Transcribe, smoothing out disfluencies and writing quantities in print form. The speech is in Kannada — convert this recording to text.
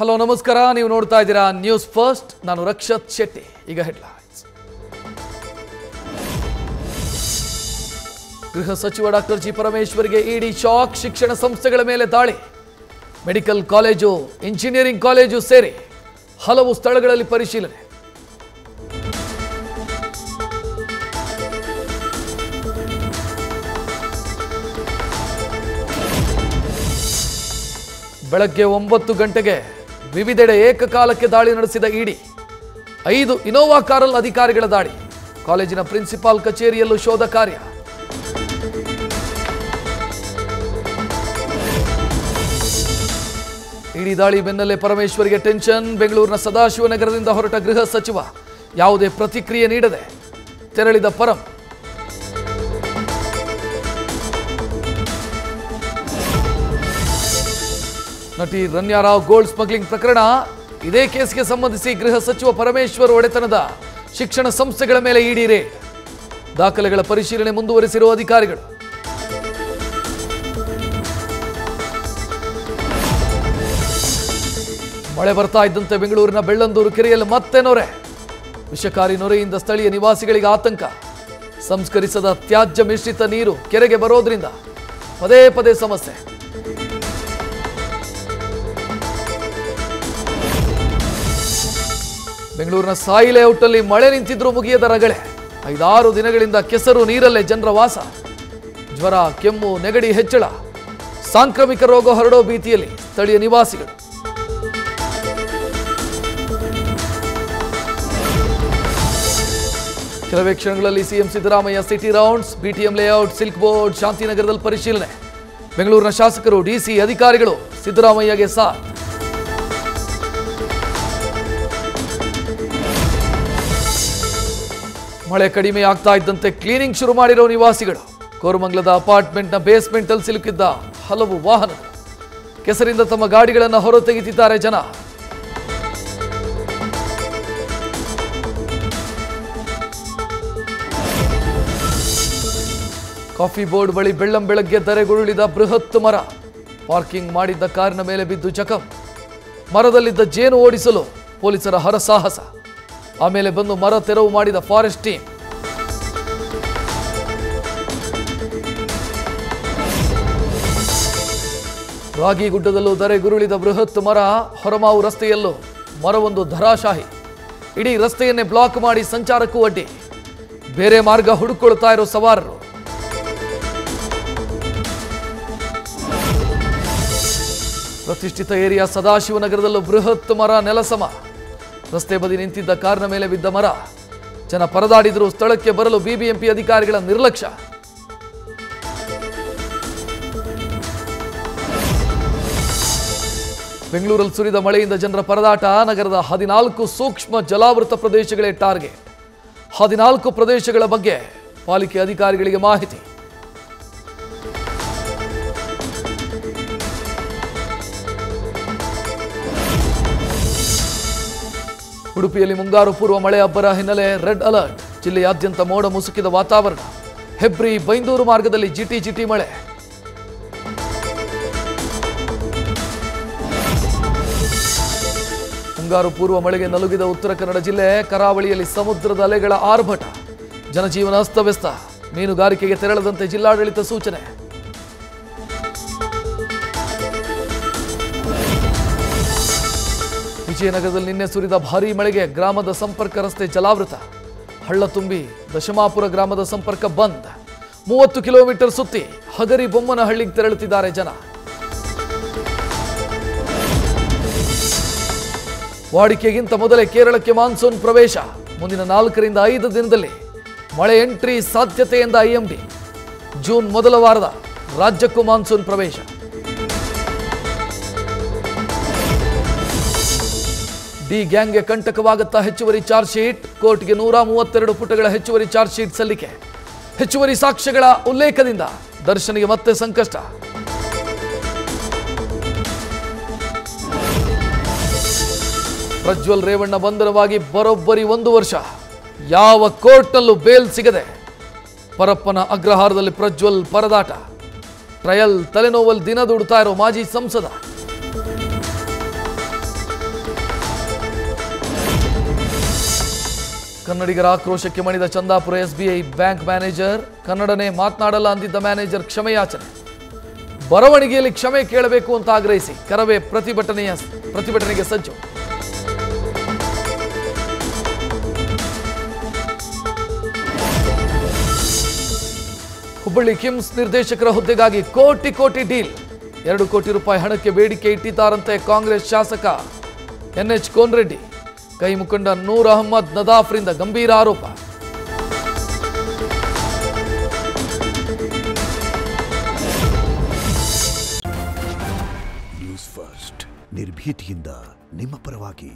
ಹಲೋ ನಮಸ್ಕಾರ, ನೀವು ನೋಡ್ತಾ ಇದ್ದೀರಾ ನ್ಯೂಸ್ ಫಸ್ಟ್. ನಾನು ರಕ್ಷತ್ ಶೆಟ್ಟಿ. ಈಗ ಹೆಡ್ಲೈನ್ಸ್. ಗೃಹ ಸಚಿವ ಡಾಕ್ಟರ್ ಜಿ ಪರಮೇಶ್ವರ್ಗೆ ಇಡಿ ಶಾಕ್. ಶಿಕ್ಷಣ ಸಂಸ್ಥೆಗಳ ಮೇಲೆ ದಾಳಿ. ಮೆಡಿಕಲ್ ಕಾಲೇಜು, ಇಂಜಿನಿಯರಿಂಗ್ ಕಾಲೇಜು ಸೇರಿ ಹಲವು ಸ್ಥಳಗಳಲ್ಲಿ ಪರಿಶೀಲನೆ. ಬೆಳಗ್ಗೆ 9 ಗಂಟೆಗೆ ವಿವಿಧೆಡೆ ಏಕಕಾಲಕ್ಕೆ ದಾಳಿ ನಡೆಸಿದ ಇಡಿ. 5 ಇನೋವಾ ಕಾರಲ್ಲಿ ಅಧಿಕಾರಿಗಳ ದಾಳಿ. ಕಾಲೇಜಿನ ಪ್ರಿನ್ಸಿಪಾಲ್ ಕಚೇರಿಯಲ್ಲೂ ಶೋಧ ಕಾರ್ಯ. ಇಡಿ ದಾಳಿ ಬೆನ್ನಲ್ಲೇ ಪರಮೇಶ್ವರ್ಗೆ ಟೆನ್ಷನ್. ಬೆಂಗಳೂರಿನ ಸದಾಶಿವನಗರದಿಂದ ಹೊರಟ ಗೃಹ ಸಚಿವ ಯಾವುದೇ ಪ್ರತಿಕ್ರಿಯೆ ನೀಡದೆ ತೆರಳಿದ ಪರಂ. ನಟಿ ರನ್ಯಾ ರಾವ್ ಗೋಲ್ಡ್ ಸ್ಮಗ್ಲಿಂಗ್ ಪ್ರಕರಣ. ಇದೇ ಕೇಸ್ಗೆ ಸಂಬಂಧಿಸಿ ಗೃಹ ಸಚಿವ ಪರಮೇಶ್ವರ್ ಒಡೆತನದ ಶಿಕ್ಷಣ ಸಂಸ್ಥೆಗಳ ಮೇಲೆ ಇಡಿ ರೇಡ್. ದಾಖಲೆಗಳ ಪರಿಶೀಲನೆ ಮುಂದುವರೆಸಿರುವ ಅಧಿಕಾರಿಗಳು. ಮಳೆ ಬರ್ತಾ ಇದ್ದಂತೆ ಬೆಂಗಳೂರಿನ ಬೆಳ್ಳಂದೂರು ಕೆರೆಯಲ್ಲಿ ಮತ್ತೆ ನೊರೆ. ವಿಷಕಾರಿ ನೊರೆಯಿಂದ ಸ್ಥಳೀಯ ನಿವಾಸಿಗಳಿಗೆ ಆತಂಕ. ಸಂಸ್ಕರಿಸದ ತ್ಯಾಜ್ಯ ಮಿಶ್ರಿತ ನೀರು ಕೆರೆಗೆ ಬರೋದ್ರಿಂದ ಪದೇ ಪದೇ ಸಮಸ್ಯೆ. ಬೆಂಗಳೂರಿನ ಸಾಯಿ ಲೇಔಟ್ನಲ್ಲಿ ಮಳೆ ನಿಂತಿದ್ರೂ ಮುಗಿಯದ ರಗಳೆ. 5-6 ದಿನಗಳಿಂದ ಕೆಸರು ನೀರಲ್ಲೇ ಜನರ ವಾಸ. ಜ್ವರ, ಕೆಮ್ಮು, ನೆಗಡಿ ಹೆಚ್ಚಳ. ಸಾಂಕ್ರಾಮಿಕ ರೋಗ ಹರಡೋ ಭೀತಿಯಲ್ಲಿ ಸ್ಥಳೀಯ ನಿವಾಸಿಗಳು. ಕೆಲವೇ ಕ್ಷಣಗಳಲ್ಲಿ CM Siddaramaiah city rounds. BTM layout, silk board, ಶಾಂತಿನಗರದಲ್ಲಿ ಪರಿಶೀಲನೆ. ಬೆಂಗಳೂರಿನ ಶಾಸಕರು, ಡಿಸಿ, ಅಧಿಕಾರಿಗಳು ಸಿದ್ದರಾಮಯ್ಯಗೆ ಸಾಥ್. ಮಳೆ ಕಡಿಮೆ ಆಗ್ತಾ ಇದ್ದಂತೆ ಕ್ಲೀನಿಂಗ್ ಶುರು ಮಾಡಿರೋ ನಿವಾಸಿಗಳು. ಕೋರಮಂಗಲದ ಅಪಾರ್ಟ್ಮೆಂಟ್ನ ಬೇಸ್ಮೆಂಟಲ್ಲಿ ಸಿಲುಕಿದ್ದ ಹಲವು ವಾಹನಗಳು. ಕೆಸರಿಂದ ತಮ್ಮ ಗಾಡಿಗಳನ್ನು ಹೊರತೆಗೆದಿದ್ದಾರೆ ಜನ. ಕಾಫಿ ಬೋರ್ಡ್ ಬಳಿ ಬೆಳ್ಳಂಬೆಳಗ್ಗೆ ಧರೆಗುರುಳಿದ ಬೃಹತ್ ಮರ. ಪಾರ್ಕಿಂಗ್ ಮಾಡಿದ್ದ ಕಾರಿನ ಮೇಲೆ ಬಿದ್ದು ಜಖಂ. ಮರದಲ್ಲಿದ್ದ ಜೇನು ಓಡಿಸಲು ಪೊಲೀಸರ ಹರಸಾಹಸ. ಆಮೇಲೆ ಬಂದು ಮರ ತೆರವು ಮಾಡಿದ ಫಾರೆಸ್ಟ್ ಟೀಮ್. ರಾಗಿಗುಡ್ಡದಲ್ಲೂ ಧರೆಗುರುಳಿದ ಬೃಹತ್ ಮರ. ಹೊರಮಾವು ರಸ್ತೆಯಲ್ಲೂ ಮರವೊಂದು ಧರಾಶಾಹಿ. ಇಡೀ ರಸ್ತೆಯನ್ನೇ ಬ್ಲಾಕ್ ಮಾಡಿ ಸಂಚಾರಕ್ಕೂ ಅಡ್ಡಿ. ಬೇರೆ ಮಾರ್ಗ ಹುಡುಕೊಳ್ತಾ ಇರೋ ಸವಾರರು. ಪ್ರತಿಷ್ಠಿತ ಏರಿಯಾ ಸದಾಶಿವನಗರದಲ್ಲೂ ಬೃಹತ್ ಮರ ನೆಲಸಮ. ರಸ್ತೆ ಬದಿ ನಿಂತಿದ್ದ ಕಾರಿನ ಮೇಲೆ ಬಿದ್ದ ಮರ. ಜನ ಪರದಾಡಿದ್ರು. ಸ್ಥಳಕ್ಕೆ ಬರಲು ಬಿಬಿಎಂಪಿ ಅಧಿಕಾರಿಗಳ ನಿರ್ಲಕ್ಷ್ಯ. ಬೆಂಗಳೂರಲ್ಲಿ ಸುರಿದ ಮಳೆಯಿಂದ ಜನರ ಪರದಾಟ. ನಗರದ 14 ಸೂಕ್ಷ್ಮ ಜಲಾವೃತ ಪ್ರದೇಶಗಳೇ ಟಾರ್ಗೆಟ್. 14 ಪ್ರದೇಶಗಳ ಬಗ್ಗೆ ಪಾಲಿಕೆ ಅಧಿಕಾರಿಗಳಿಗೆ ಮಾಹಿತಿ. ಉಡುಪಿಯಲ್ಲಿ ಮುಂಗಾರು ಪೂರ್ವ ಮಳೆ ಅಬ್ಬರ ಹಿನ್ನೆಲೆ ರೆಡ್ ಅಲರ್ಟ್. ಜಿಲ್ಲೆಯಾದ್ಯಂತ ಮೋಡ ಮುಸುಕಿದ ವಾತಾವರಣ. ಹೆಬ್ರಿ, ಬೈಂದೂರು ಮಾರ್ಗದಲ್ಲಿ ಜಿಟಿ ಮಳೆ. ಮುಂಗಾರು ಪೂರ್ವ ಮಳೆಗೆ ನಲುಗಿದ ಉತ್ತರ ಕನ್ನಡ ಜಿಲ್ಲೆ. ಕರಾವಳಿಯಲ್ಲಿ ಸಮುದ್ರದ ಅಲೆಗಳ ಆರ್ಭಟ. ಜನಜೀವನ ಅಸ್ತವ್ಯಸ್ತ. ಮೀನುಗಾರಿಕೆಗೆ ತೆರಳದಂತೆ ಜಿಲ್ಲಾಡಳಿತ ಸೂಚನೆ. ವಿಜಯನಗರದಲ್ಲಿ ನಿನ್ನೆ ಸುರಿದ ಭಾರೀ ಮಳೆಗೆ ಗ್ರಾಮದ ಸಂಪರ್ಕ ರಸ್ತೆ ಜಲಾವೃತ. ಹಳ್ಳ ತುಂಬಿ ದಶಮಾಪುರ ಗ್ರಾಮದ ಸಂಪರ್ಕ ಬಂದ್. 30 ಕಿಲೋಮೀಟರ್ ಸುತ್ತಿ ಹಗರಿ ಬೊಮ್ಮನಹಳ್ಳಿಗೆ ತೆರಳುತ್ತಿದ್ದಾರೆ ಜನ. ವಾಡಿಕೆಗಿಂತ ಮೊದಲೇ ಕೇರಳಕ್ಕೆ ಮಾನ್ಸೂನ್ ಪ್ರವೇಶ. ಮುಂದಿನ 4ರಿಂದ 5 ದಿನದಲ್ಲಿ ಮಳೆ ಎಂಟ್ರಿ ಸಾಧ್ಯತೆ ಎಂದ ಐಎಂಡಿ. ಜೂನ್ ಮೊದಲ ವಾರದ ರಾಜ್ಯಕ್ಕೂ ಮಾನ್ಸೂನ್ ಪ್ರವೇಶ. ಡಿ ಗ್ಯಾಂಗ್ಗೆ ಕಂಟಕವಾಗುತ್ತಾ ಹೆಚ್ಚುವರಿ ಚಾರ್ಜ್ ಶೀಟ್. ಕೋರ್ಟ್ಗೆ 132 ಪುಟಗಳ ಹೆಚ್ಚುವರಿ ಚಾರ್ಜ್ ಶೀಟ್ ಸಲ್ಲಿಕೆ. ಹೆಚ್ಚುವರಿ ಸಾಕ್ಷ್ಯಗಳ ಉಲ್ಲೇಖದಿಂದ ದರ್ಶನ್ಗೆ ಮತ್ತೆ ಸಂಕಷ್ಟ. ಪ್ರಜ್ವಲ್ ರೇವಣ್ಣ ಬಂಧನವಾಗಿ ಬರೋಬ್ಬರಿ 1 ವರ್ಷ. ಯಾವ ಕೋರ್ಟ್ನಲ್ಲೂ ಬೇಲ್ ಸಿಗದೆ ಪರಪ್ಪನ ಅಗ್ರಹಾರದಲ್ಲಿ ಪ್ರಜ್ವಲ್ ಪರದಾಟ. ಟ್ರಯಲ್ ತಲೆನೋವಲ್ಲಿ ದಿನ ದುಡ್ತಾ ಇರೋ ಮಾಜಿ ಸಂಸದ. ಕನ್ನಡಿಗರ ಆಕ್ರೋಶಕ್ಕೆ ಮಣಿದ ಚಂದಾಪುರ ಎಸ್ಬಿಐ ಬ್ಯಾಂಕ್ ಮ್ಯಾನೇಜರ್. ಕನ್ನಡನೇ ಮಾತನಾಡಲ್ಲ ಅಂದಿದ್ದ ಮ್ಯಾನೇಜರ್ ಕ್ಷಮೆಯಾಚನೆ. ಬರವಣಿಗೆಯಲ್ಲಿ ಕ್ಷಮೆ ಕೇಳಬೇಕು ಅಂತ ಆಗ್ರಹಿಸಿ ಕರವೇ ಪ್ರತಿಭಟನೆಗೆ ಸಜ್ಜು. ಹುಬ್ಬಳ್ಳಿ ಕಿಮ್ಸ್ ನಿರ್ದೇಶಕರ ಹುದ್ದೆಗಾಗಿ ಕೋಟಿ ಡೀಲ್. 2 ಕೋಟಿ ರೂಪಾಯಿ ಹಣಕ್ಕೆ ಬೇಡಿಕೆ ಇಟ್ಟಿದ್ದಾರಂತೆ ಕಾಂಗ್ರೆಸ್ ಶಾಸಕ NH ಕೋನರೆಡ್ಡಿ. ಕೈ ಮುಖಂಡ ನೂರ್ ಅಹಮ್ಮದ್ ನದಾಫ್ರಿಂದ ಗಂಭೀರ ಆರೋಪ. ನ್ಯೂಸ್ ಫಸ್ಟ್ ನಿರ್ಭೀತಿಯಿಂದ ನಿಮ್ಮ ಪರವಾಗಿ.